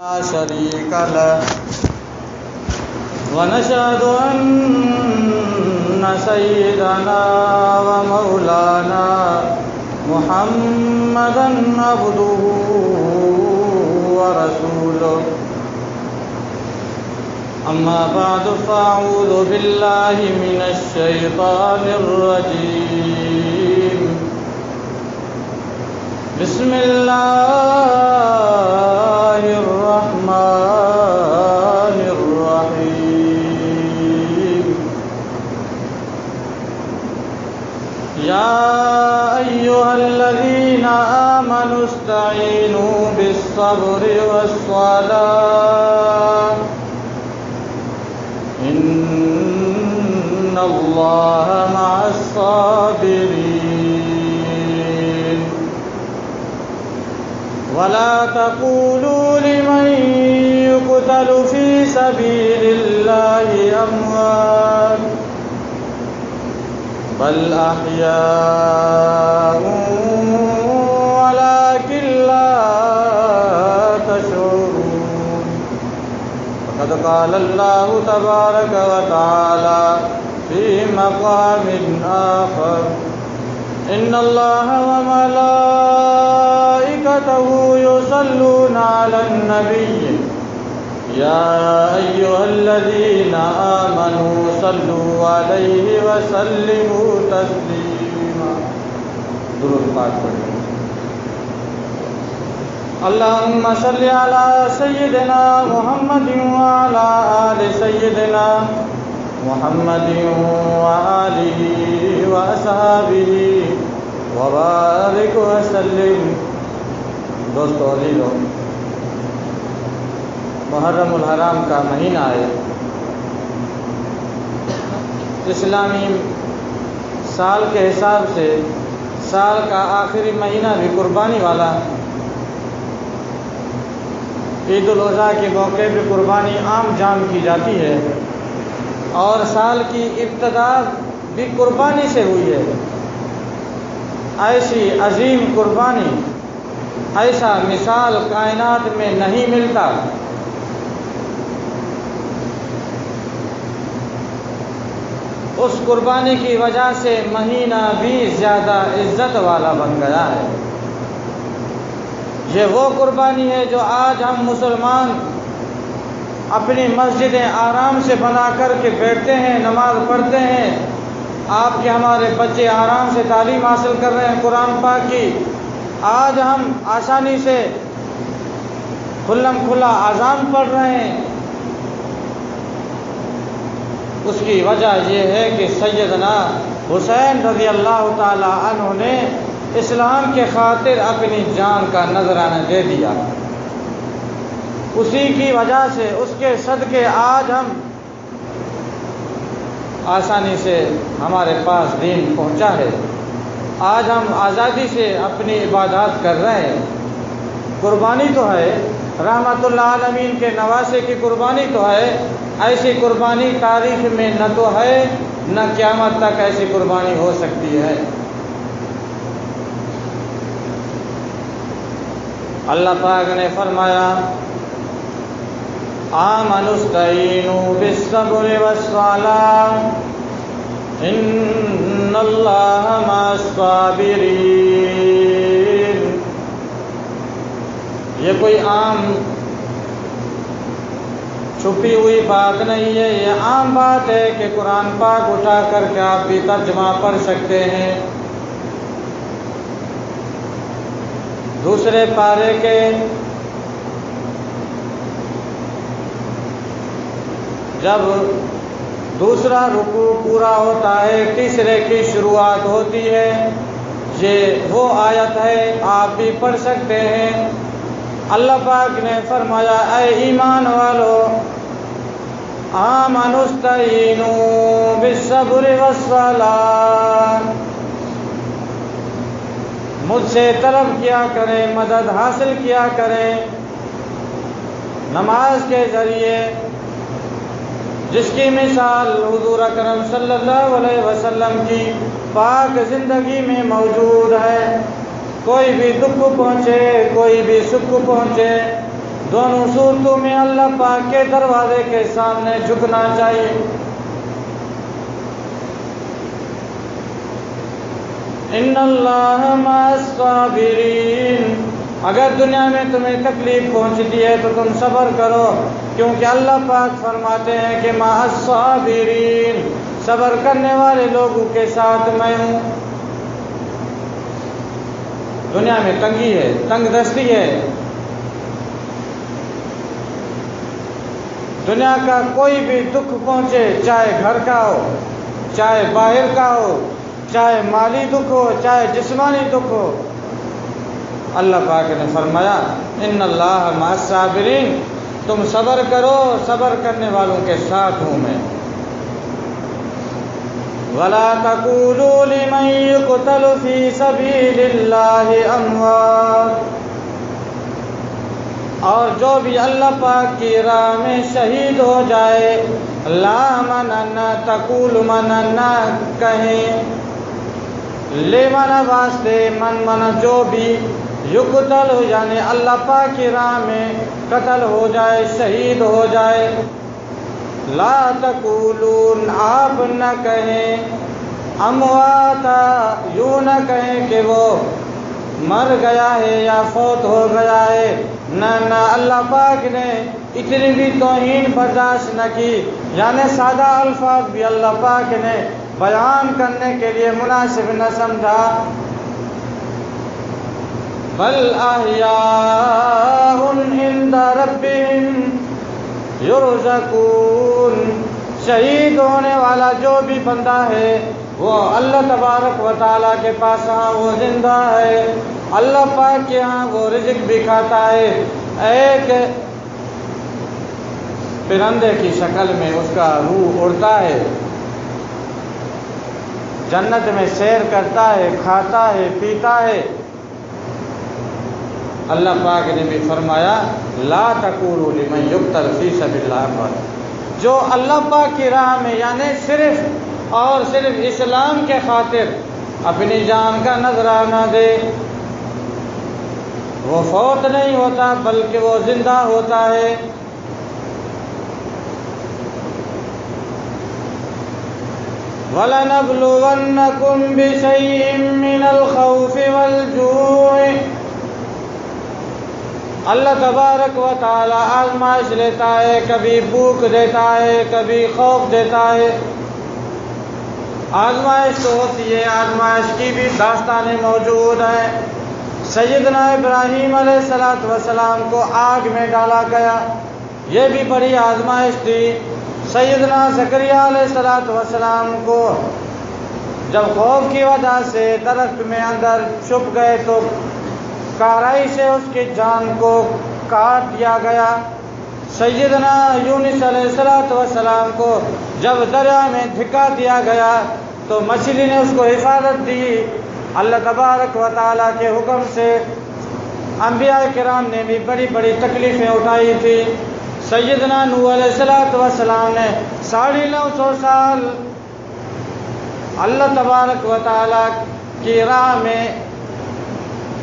لا شريك له ونشهد أن سيدنا ومولانا محمدا عبده ورسوله أما بعد فأعوذ بالله من الشيطان الرجيم بسم الله الرحمن الرحيم يا أيها الذين آمنوا استعينوا بالصبر والصلاة إن الله مع الصابرين ولا تقولوا لمن يقتل في سبيل الله أموات بل أحياء ولكن لا تشعرون فقد قال الله تبارك وتعالى في مقام آخر إن الله وملائكته يصلون على النبي يا أيها الذين آمنوا صلوا عليه وسلموا تسليما درود پاک پڑھیں اللهم صل على سيدنا محمد وعلى آل سيدنا محمد وآله وأصحابه وبارك وسلم. دوستو عزیزو، محرم الحرام کا مہینہ ہے. اسلامی سال کے حساب سے سال کا آخری مہینہ بھی قربانی والا. عید الاضحیٰ کے موقع پہ قربانی عام جام کی جاتی ہے اور سال کی ابتدا بھی قربانی سے ہوئی ہے. ایسی عظیم قربانی، ایسا مثال کائنات میں نہیں ملتا. اس قربانی کی وجہ سے مہینہ بھی زیادہ عزت والا بن گیا ہے. یہ وہ قربانی ہے جو آج ہم مسلمان اپنی مسجدیں آرام سے بنا کر کے بیٹھتے ہیں، نماز پڑھتے ہیں. آپ کے ہمارے بچے آرام سے تعلیم حاصل کر رہے ہیں قرآن پاک کی. آج ہم آسانی سے کھلم کھلا اذان پڑھ رہے ہیں. اس کی وجہ یہ ہے کہ سیدنا حسین رضی اللہ تعالی عنہ نے اسلام کے خاطر اپنی جان کا نذرانہ دے دیا. اسی کی وجہ سے، اس کے صدقے آج ہم آسانی سے ہمارے پاس دین پہنچا ہے. آج ہم آزادی سے اپنی عبادات کر رہے ہیں. قربانی تو ہے، رحمت اللہ عالمین کے نواسے کی قربانی تو ہے. ایسی قربانی تاریخ میں نہ تو ہے، نہ قیامت تک ایسی قربانی ہو سکتی ہے. اللہ پاک نے فرمایا آمنوا استعینوا بالصبر والصلاة ان اللہ مع الصابرین. یہ کوئی عام چھپی ہوئی بات نہیں ہے، یہ عام بات ہے کہ قرآن پاک اٹھا کر کے آپ بھی ترجمہ پڑھ سکتے ہیں. دوسرے پارے کے جب دوسرا رکوع پورا ہوتا ہے، تیسرے کی شروعات ہوتی ہے. یہ وہ آیت ہے، آپ بھی پڑھ سکتے ہیں. اللہ پاک نے فرمایا اے ایمان والو آمنوا استعینوا بالصبر والصلاة، مجھ سے طلب کیا کریں، مدد حاصل کیا کریں نماز کے ذریعے، جس کی مثال حضور اکرم صلی اللہ علیہ وسلم کی پاک زندگی میں موجود ہے. کوئی بھی دکھ پہنچے، کوئی بھی سکھ پہنچے، دونوں صورتوں میں اللہ پاک کے دروازے کے سامنے جھکنا چاہیے۔ ان اللہ مع الصابرین، اگر دنیا میں تمہیں تکلیف پہنچتی ہے تو تم صبر کرو، کیونکہ اللہ پاک فرماتے ہیں کہ مع الصابرین، صبر کرنے والے لوگوں کے ساتھ میں ہوں۔ دنیا میں تنگی ہے، تنگ دستی ہے، دنیا کا کوئی بھی دکھ پہنچے، چاہے گھر کا ہو، چاہے باہر کا ہو، چاہے مالی دکھ ہو، چاہے جسمانی دکھ ہو، اللہ پاک نے فرمایا ان اللہ مع الصابرین، تم صبر کرو، صبر کرنے والوں کے ساتھ ہوں میں۔ وَلَا تَقُولُوا لِمَن يُقْتَلُ فِي سَبِيلِ اللَّهِ أَمْوَاتٌ، اور جو بھی اللہ پاک کی راہ میں شہید ہو جائے، لا مننا تقول مننا کہیں، لے منا واسطے، من جو بھی، یقتل ہو یعنی اللہ پاک کی راہ میں قتل ہو جائے، شہید ہو جائے، لا تقولون، آپ نہ کہیں، امواتا، یوں نہ کہیں کہ وہ مر گیا ہے یا فوت ہو گیا ہے، نہ اللہ پاک نے اتنی بھی توہین برداشت نہ کی، یعنی سادہ الفاظ بھی اللہ پاک نے بیان کرنے کے لیے مناسب نہ سمجھا، بل احیاء عند ربہم یرزقون، شہید ہونے والا جو بھی بندہ ہے وہ اللہ تبارک و تعالیٰ کے پاس ہاں وہ زندہ ہے، اللہ پاک کے ہاں وہ رزق بھی کھاتا ہے، ایک پرندے کی شکل میں اس کا روح اڑتا ہے، جنت میں سیر کرتا ہے، کھاتا ہے، پیتا ہے۔ اللہ پاک نے بھی فرمایا لا تقولوا لمن یقتل فی سبیل اللہ، جو اللہ پاک کی راہ میں یعنی صرف اور صرف اسلام کے خاطر اپنی جان کا نذرانہ دے، وہ فوت نہیں ہوتا بلکہ وہ زندہ ہوتا ہے۔ وَلَنَبْلُوَنَّكُمْ بِشَيْءٍ مِّنَ الْخَوْفِ وَالْجُوعِ، اللہ تبارک و تعالی آزمائش لیتا ہے، کبھی بھوک دیتا ہے، کبھی خوف دیتا ہے، آزمائش تو ہوتی ہے، آزمائش کی بھی داستانیں موجود ہیں۔ سیدنا ابراہیم علیہ السلام کو آگ میں ڈالا گیا، یہ بھی بڑی آزمائش تھی۔ سیدنا زکریا علیہ السلام کو جب خوف کی وجہ سے درخت میں اندر چھپ گئے تو کارائی سے اس کی جان کو کاٹ دیا گیا۔ سیدنا یونس علیہ السلام کو جب دریا میں دھکا دیا گیا تو مچھلی نے اس کو حفاظت دی، اللہ تبارک و تعالیٰ کے حکم سے۔ انبیاء کرام نے بھی بڑی بڑی تکلیفیں اٹھائی تھی۔ سیدنا نوح علیہ السلام نے 950 سال اللہ تبارک و تعالیٰ کی راہ میں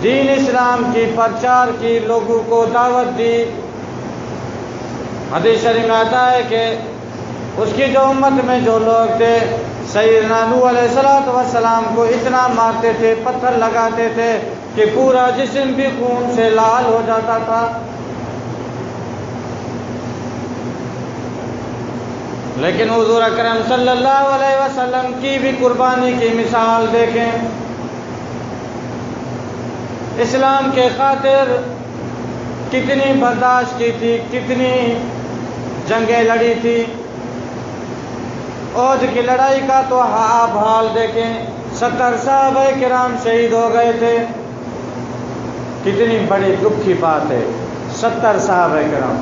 دین اسلام کی پرچار کی، لوگوں کو دعوت دی۔ حدیث شریف میں آتا ہے کہ اس کی جو امت میں جو لوگ تھے، سیدنا نوح علیہ السلام کو اتنا مارتے تھے، پتھر لگاتے تھے کہ پورا جسم بھی خون سے لال ہو جاتا تھا۔ لیکن حضور اکرم صلی اللہ علیہ وسلم کی بھی قربانی کی مثال دیکھیں، اسلام کے خاطر کتنی برداشت کی تھی، کتنی جنگیں لڑی تھی۔ عہد کی لڑائی کا تو آپ حال دیکھیں، 70 صحابہ کرام شہید ہو گئے تھے، کتنی بڑی دکھ کی بات ہے، 70 صحابہ کرام۔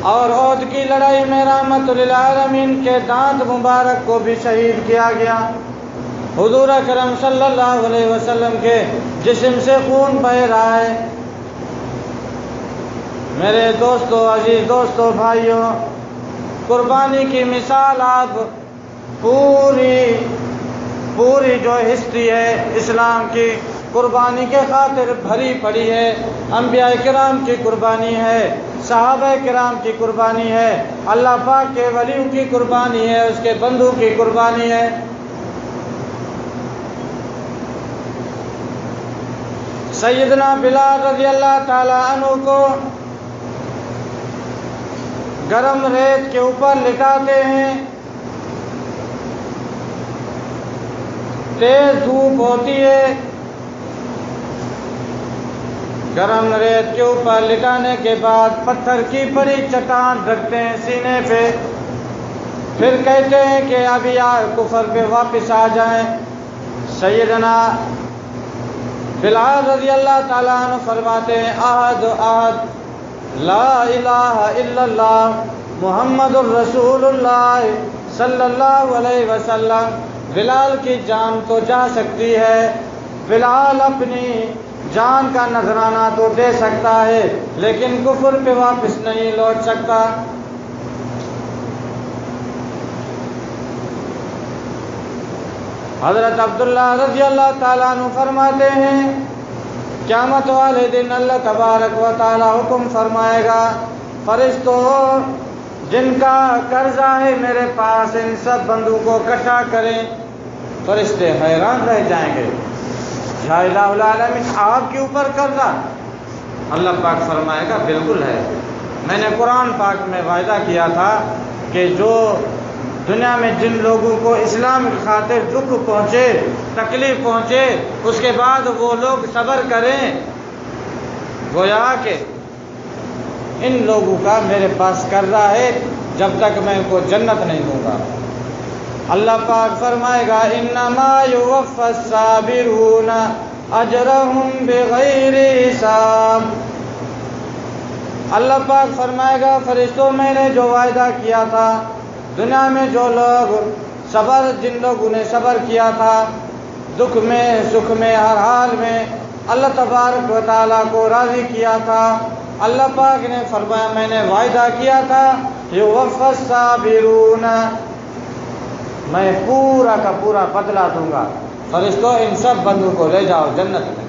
اور عہد کی لڑائی میں رحمت للعالمین کے دانت مبارک کو بھی شہید کیا گیا۔ حضور اکرم صلی اللہ علیہ وسلم کے جسم سے خون بہہ رہا ہے۔ میرے دوستو، عزیز دوستو، بھائیوں، قربانی کی مثال آپ پوری جو ہسٹری ہے اسلام کی، قربانی کے خاطر بھری پڑی ہے۔ انبیاء کرام کی قربانی ہے، صحابہ کرام کی قربانی ہے، اللہ پاک کے ولیوں کی قربانی ہے، اس کے بندوں کی قربانی ہے۔ سیدنا بلال رضی اللہ تعالی عنہ کو گرم ریت کے اوپر لٹاتے ہیں، تیز دھوپ ہوتی ہے، گرم ریت کے اوپر لٹانے کے بعد پتھر کی بڑی چٹان رکھتے ہیں سینے پہ، پھر کہتے ہیں کہ اب یہ کفر پہ واپس آ جائیں۔ سیدنا بلال رضی اللہ تعالیٰ عنہ فرماتے ہیں احد احد لا الہ الا اللہ محمد الرسول اللہ صلی اللہ علیہ وسلم۔ بلال کی جان تو جا سکتی ہے، بلال اپنی جان کا نذرانہ تو دے سکتا ہے، لیکن کفر پہ واپس نہیں لوٹ سکتا۔ حضرت عبداللہ رضی اللہ تعالیٰ عنہ فرماتے ہیں قیامت والے دن اللہ تبارک و تعالیٰ حکم فرمائے گا، فرشتوں جن کا قرضہ ہے میرے پاس ان سب بندوں کو اکٹھا کریں۔ فرشتے حیران رہ جائیں گے، یا الہ العالمین آپ کے اوپر قرضہ؟ اللہ پاک فرمائے گا بالکل ہے، میں نے قرآن پاک میں وعدہ کیا تھا کہ جو دنیا میں جن لوگوں کو اسلام کی خاطر دکھ پہنچے، تکلیف پہنچے، اس کے بعد وہ لوگ صبر کریں، گویا کہ ان لوگوں کا میرے پاس قرضہ ہے جب تک میں ان کو جنت نہیں دوں گا۔ اللہ پاک فرمائے گا انما یوفی الصابرون اجرهم بغیر حساب۔ اللہ پاک فرمائے گا فرشتوں میں نے جو وعدہ کیا تھا، دنیا میں جو لوگ صبر، جن لوگوں نے صبر کیا تھا، دکھ میں سکھ میں ہر حال میں اللہ تبارک و تعالیٰ کو راضی کیا تھا، اللہ پاک نے فرمایا میں نے وعدہ کیا تھا یوفی الصابرون، میں پورا کا پورا بدلہ دوں گا۔ فرشتوں ان سب بندوں کو لے جاؤ جنت میں۔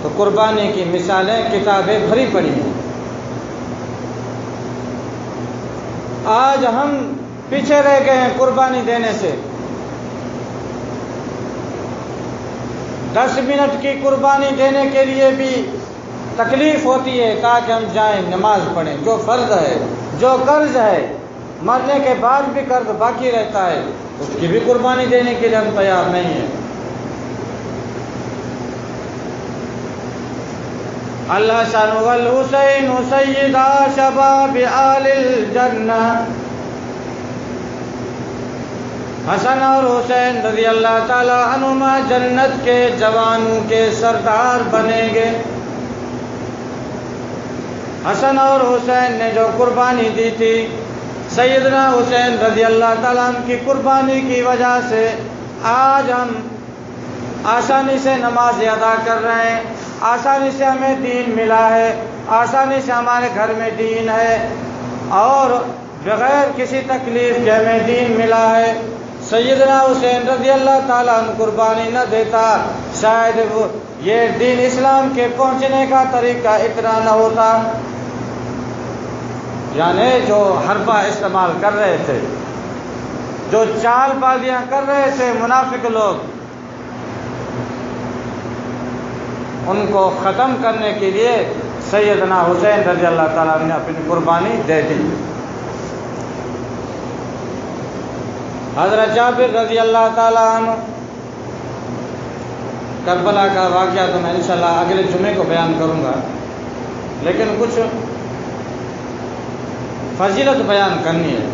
تو قربانی کی مثالیں کتابیں بھری پڑی ہیں۔ آج ہم پیچھے رہ گئے ہیں قربانی دینے سے۔ 10 منٹ کی قربانی دینے کے لیے بھی تکلیف ہوتی ہے تاکہ ہم جائیں نماز پڑھیں، جو فرض ہے، جو قرض ہے، مرنے کے بعد بھی قرض باقی رہتا ہے، اس کی بھی قربانی دینے کے لیے ہم تیار نہیں ہیں۔ اللہ شان والحسین سیدا شباب آل الجنہ، حسن اور حسین رضی اللہ تعالی عنہما جنت کے جوانوں کے سردار بنیں گے۔ حسن اور حسین نے جو قربانی دی تھی، سیدنا حسین رضی اللہ تعالیٰ عنہ کی قربانی کی وجہ سے آج ہم آسانی سے نماز ادا کر رہے ہیں، آسانی سے ہمیں دین ملا ہے، آسانی سے ہمارے گھر میں دین ہے، اور بغیر کسی تکلیف کے ہمیں دین ملا ہے۔ سیدنا حسین رضی اللہ تعالیٰ عنہ قربانی نہ دیتا، شاید وہ یہ دین اسلام کے پہنچنے کا طریقہ اتنا نہ ہوتا۔ یعنی جو حربہ استعمال کر رہے تھے، جو چال بازیاں کر رہے تھے منافق لوگ، ان کو ختم کرنے کے لیے سیدنا حسین رضی اللہ تعالیٰ عنہ نے اپنی قربانی دے دی۔ حضرت جابر رضی اللہ تعالیٰ عنہ، کربلا کا واقعہ تو میں انشاءاللہ اگلے جمعے کو بیان کروں گا، لیکن کچھ فضیلت بیان کرنی ہے۔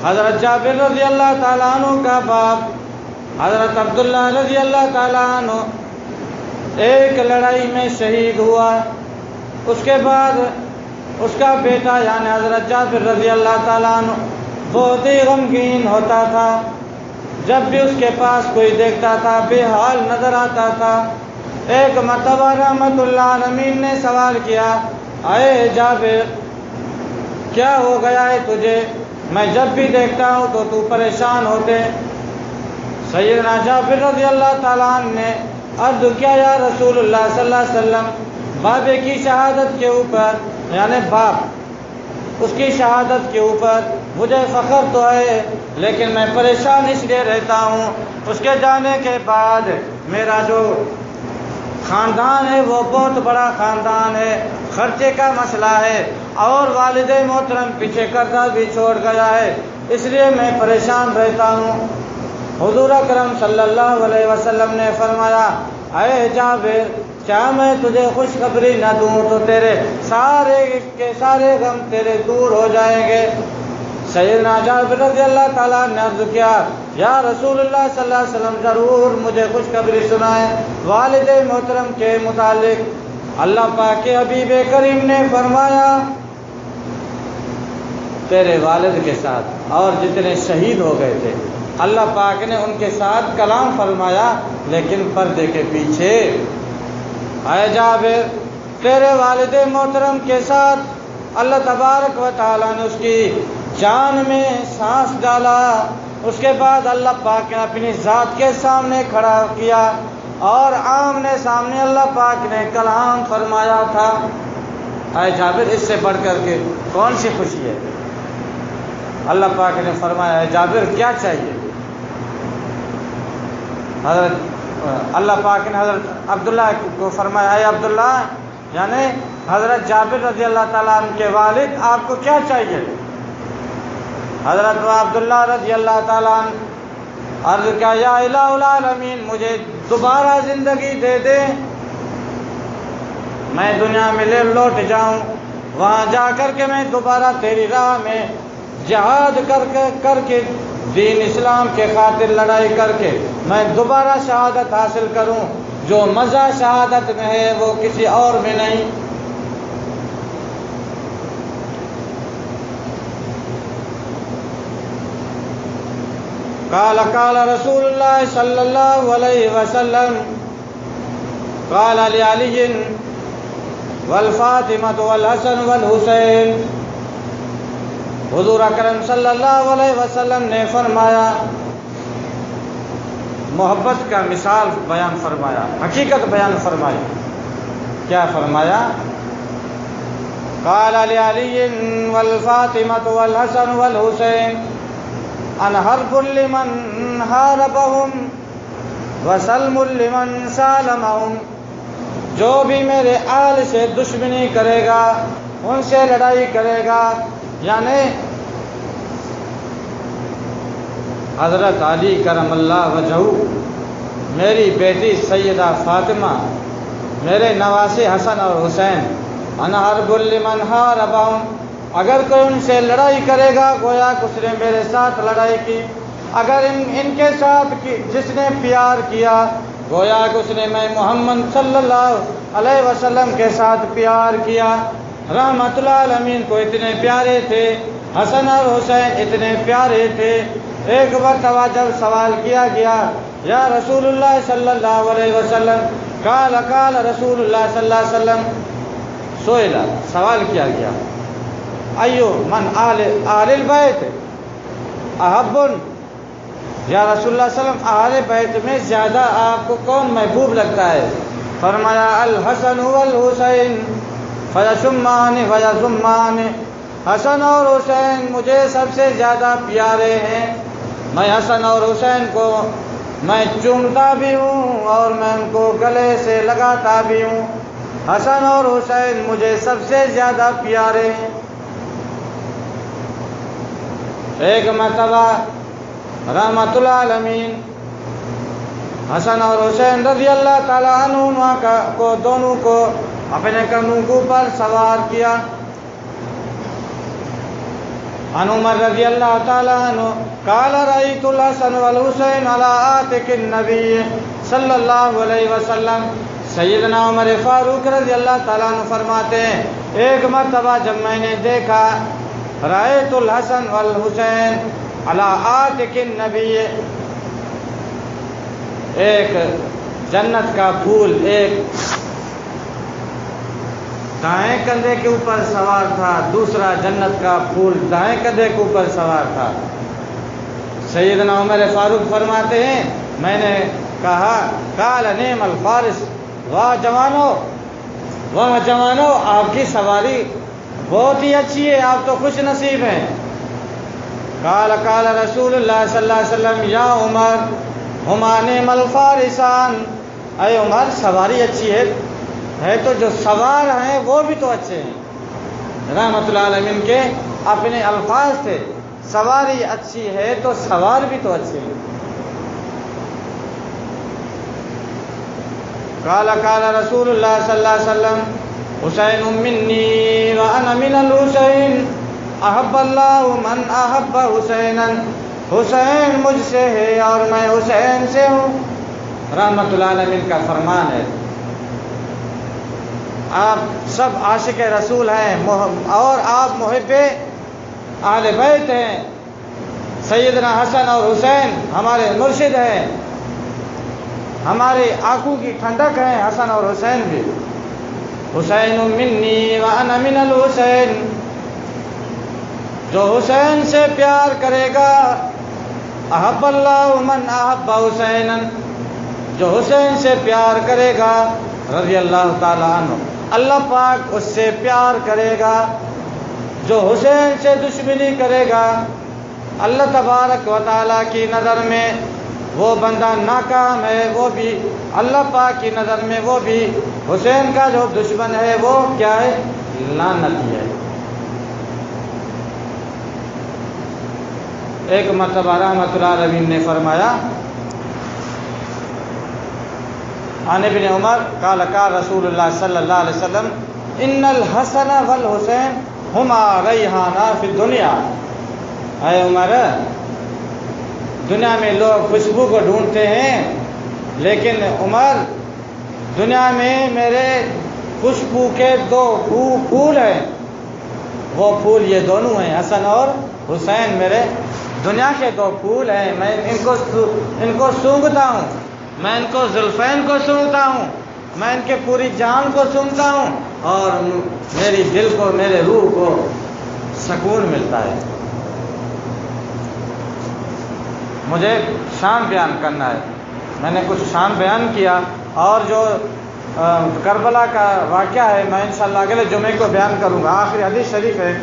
حضرت جابر رضی اللہ تعالیٰ عنہ کا باپ حضرت عبداللہ رضی اللہ تعالیٰ عنہ ایک لڑائی میں شہید ہوا، اس کے بعد اس کا بیٹا یعنی حضرت جابر رضی اللہ تعالیٰ عنہ بہت ہی غمگین ہوتا تھا، جب بھی اس کے پاس کوئی دیکھتا تھا بے حال نظر آتا تھا۔ ایک مرتبہ رحمت اللہ عالمین نے سوال کیا، اے جابر کیا ہو گیا ہے تجھے؟ میں جب بھی دیکھتا ہوں تو تو پریشان ہوتے۔ سیدنا جابر رضی اللہ تعالیٰ عنہ نے عرض کیا یا رسول اللہ صلی اللہ علیہ وسلم، بابے کی شہادت کے اوپر، یعنی باپ اس کی شہادت کے اوپر مجھے فخر تو ہے، لیکن میں پریشان اس لیے رہتا ہوں اس کے جانے کے بعد میرا جو خاندان ہے وہ بہت بڑا خاندان ہے، خرچے کا مسئلہ ہے، اور والد محترم پیچھے قرضہ بھی چھوڑ گیا ہے، اس لیے میں پریشان رہتا ہوں۔ حضور اکرم صلی اللہ علیہ وسلم نے فرمایا، اے جابر، کیا میں تجھے خوشخبری نہ دوں تو تیرے سارے کے سارے غم تیرے دور ہو جائیں گے۔ سیدنا جابر رضی اللہ تعالیٰ نے عرض کیا، یا رسول اللہ صلی اللہ علیہ وسلم، ضرور مجھے خوشخبری سنائیں والد محترم کے متعلق۔ اللہ پاک کے حبیب کریم نے فرمایا، تیرے والد کے ساتھ اور جتنے شہید ہو گئے تھے اللہ پاک نے ان کے ساتھ کلام فرمایا، لیکن پردے کے پیچھے۔ اے جابر، تیرے والد محترم کے ساتھ اللہ تبارک و تعالیٰ نے اس کی جان میں سانس ڈالا، اس کے بعد اللہ پاک نے اپنی ذات کے سامنے کھڑا کیا اور آمنے سامنے اللہ پاک نے کلام فرمایا تھا۔ اے جابر، اس سے بڑھ کر کے کون سی خوشی ہے؟ اللہ پاک نے فرمایا، اے جابر کیا چاہیے؟ حضرت اللہ پاک نے حضرت عبداللہ کو فرمایا، اے عبداللہ، یعنی حضرت جابر رضی اللہ تعالیٰ عنہ کے والد، آپ کو کیا چاہیے؟ حضرت عبداللہ رضی اللہ تعالیٰ عنہ عرض کیا، یا الہ العالمین، مجھے دوبارہ زندگی دے دے، میں دنیا میں لوٹ جاؤں، وہاں جا کر کے میں دوبارہ تیری راہ میں جہاد کر کے دین اسلام کے خاطر لڑائی کر کے میں دوبارہ شہادت حاصل کروں، جو مزہ شہادت میں ہے وہ کسی اور میں نہیں۔ قال قال رسول اللہ صلی اللہ علیہ وسلم، قال لعلی والفاطمہ والحسن والحسین، حضور اکرم صلی اللہ علیہ وسلم نے فرمایا، محبت کا مثال بیان فرمایا، حقیقت بیان فرمائی۔ کیا فرمایا؟ قال لعلی والفاطمہ والحسن والحسین ان حرب لمن حاربهم وسلم لمن سالمهم، جو بھی میرے آل سے دشمنی کرے گا، ان سے لڑائی کرے گا، یعنی حضرت علی کرم اللہ وجہہ، میری بیٹی سیدہ فاطمہ، میرے نواسے حسن اور حسین، انا حرب لمن حاربهم، اگر کوئی ان سے لڑائی کرے گا گویا کہ اس نے میرے ساتھ لڑائی کی، اگر ان کے ساتھ جس نے پیار کیا گویا کہ اس نے میں محمد صلی اللہ علیہ وسلم کے ساتھ پیار کیا۔ رحمت اللہ عالمین کو اتنے پیارے تھے، حسن اور حسین اتنے پیارے تھے۔ ایک مرتبہ جب سوال کیا گیا، یا رسول اللہ صلی اللہ علیہ وسلم، قال قال رسول اللہ صلی اللہ علیہ وسلم، سئل، سوال کیا گیا، ایو من آل البیت احب، یا رسول اللہ صلی اللہ علیہ وسلم، اہل بیت میں زیادہ آپ کو کون محبوب لگتا ہے؟ فرمایا، الحسن والحسین فیشمان فیضمان، حسن اور حسین مجھے سب سے زیادہ پیارے ہیں، میں حسن اور حسین کو میں چومتا بھی ہوں اور میں ان کو گلے سے لگاتا بھی ہوں، حسن اور حسین مجھے سب سے زیادہ پیارے ہیں۔ ایک مرتبہ رحمت اللہ عالمین حسن اور حسین رضی اللہ تعالیٰ عنہما کو دونوں کو اپنے کندھوں کے اوپر سوار کیا۔ عن عمر رضی اللہ تعالیٰ عنہ قال رأیت الحسن والحسین علی عاتق النبی صلی اللہ علیہ وسلم، سیدنا عمر فاروق رضی اللہ تعالیٰ عنہ فرماتے ہیں، ایک مرتبہ جب میں نے دیکھا، رأیت الحسن والحسین علی عاتق النبی، ایک جنت کا پھول ایک دائیں کندھے کے اوپر سوار تھا، دوسرا جنت کا پھول دائیں کندھے کے اوپر سوار تھا۔ سیدنا عمر فاروق فرماتے ہیں میں نے کہا قال نعم الفارس، واہ جوانو آپ کی سواری بہت ہی اچھی ہے، آپ تو خوش نصیب ہیں۔ قال رسول اللہ صلی اللہ علیہ وسلم یا عمر ہما نعم الفارسان، اے عمر سواری اچھی ہے تو جو سوار ہیں وہ بھی تو اچھے ہیں۔ رحمت اللہ علیہ کے اپنے الفاظ تھے، سواری اچھی ہے تو سوار بھی تو اچھے ہیں۔ قال رسول اللہ صلی اللہ علیہ وسلم حسین منی وانا من الحسین احب اللہ من احب حسینا، حسین مجھ سے ہے اور میں حسین سے ہوں۔ رحمت اللہ علیہ کا فرمان ہے۔ آپ سب عاشق رسول ہیں اور آپ محب اہل بیت ہیں۔ سیدنا حسن اور حسین ہمارے مرشد ہیں، ہمارے آنکھوں کی ٹھنڈک ہیں حسن اور حسین بھی۔ حسین منی وانا من الحسین، جو حسین سے پیار کرے گا احب اللہ من احب حسینا، جو حسین سے پیار کرے گا رضی اللہ تعالیٰ عنہ، اللہ پاک اس سے پیار کرے گا۔ جو حسین سے دشمنی کرے گا اللہ تبارک و تعالیٰ کی نظر میں وہ بندہ ناکام ہے، وہ بھی اللہ پاک کی نظر میں وہ بھی حسین کا جو دشمن ہے وہ کیا ہے؟ لعنتی ہے۔ ایک مرتبہ رحمت اللہ علیہ نے فرمایا عن ابن عمر قال رسول اللہ صلی اللہ علیہ وسلم ان الحسن والحسین ہما ریحانہ فی الدنیا، اے عمر دنیا میں لوگ خوشبو کو ڈھونڈتے ہیں، لیکن عمر دنیا میں میرے خوشبو کے دو پھول ہیں، وہ پھول یہ دونوں ہیں حسن اور حسین، میرے دنیا کے دو پھول ہیں، میں ان کو سونگھتا ہوں، میں ان کو زلفین کو سونگھتا ہوں، میں ان کے پوری جان کو سونگھتا ہوں اور میری دل کو میرے روح کو سکون ملتا ہے۔ مجھے شان بیان کرنا ہے، میں نے کچھ شان بیان کیا، اور جو کربلا کا واقعہ ہے میں انشاءاللہ اگلے جمعے کو بیان کروں گا۔ آخری حدیث شریف ہے،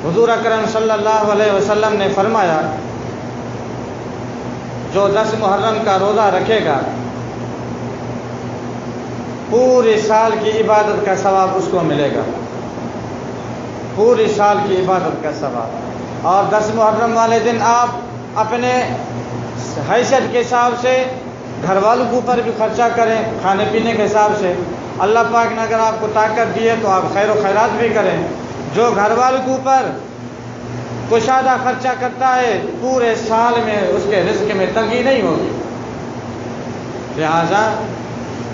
حضور اکرم صلی اللہ علیہ وسلم نے فرمایا جو 10 محرم کا روزہ رکھے گا پورے سال کی عبادت کا ثواب اس کو ملے گا، پورے سال کی عبادت کا ثواب۔ اور 10 محرم والے دن آپ اپنے حیثیت کے حساب سے گھر والوں کے اوپر بھی خرچہ کریں، کھانے پینے کے حساب سے۔ اللہ پاک نے اگر آپ کو طاقت دی ہے تو آپ خیر و خیرات بھی کریں۔ جو گھر والوں کے اوپر کشادہ خرچہ کرتا ہے پورے سال میں اس کے رزق میں تنگی نہیں ہوگی۔ لہذا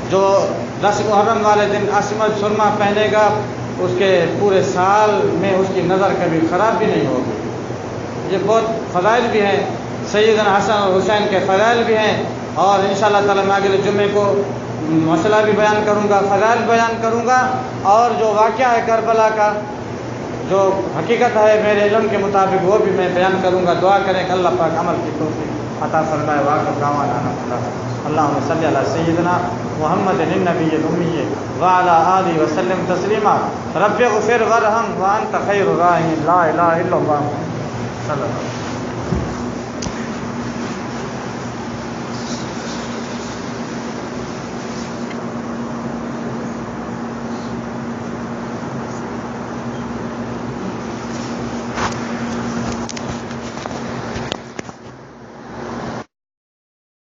جو 10 محرم والے دن اسمت سرما پہنے گا اس کے پورے سال میں اس کی نظر کبھی خراب بھی نہیں ہوگی۔ یہ بہت فضائل بھی ہیں، سیدنا حسن اور حسین کے فضائل بھی ہیں، اور انشاءاللہ تعالی میں اگلے جمعے کو مسئلہ بھی بیان کروں گا، فضائل بیان کروں گا، اور جو واقعہ ہے کربلا کا جو حقیقت ہے میرے علم کے مطابق وہ بھی میں بیان کروں گا۔ دعا کریں کہ اللہ پاک عمل کی توفیق عطا فرمائے۔ واقع دعوانا اللہم صلی علی سیدنا محمد النبی الامی وعلی آلہ وسلم تسلیما۔ رب اغفر ورحم وانت خیر الراحمین، لا الہ الا اللہ صلی اللہ علیہ وسلم۔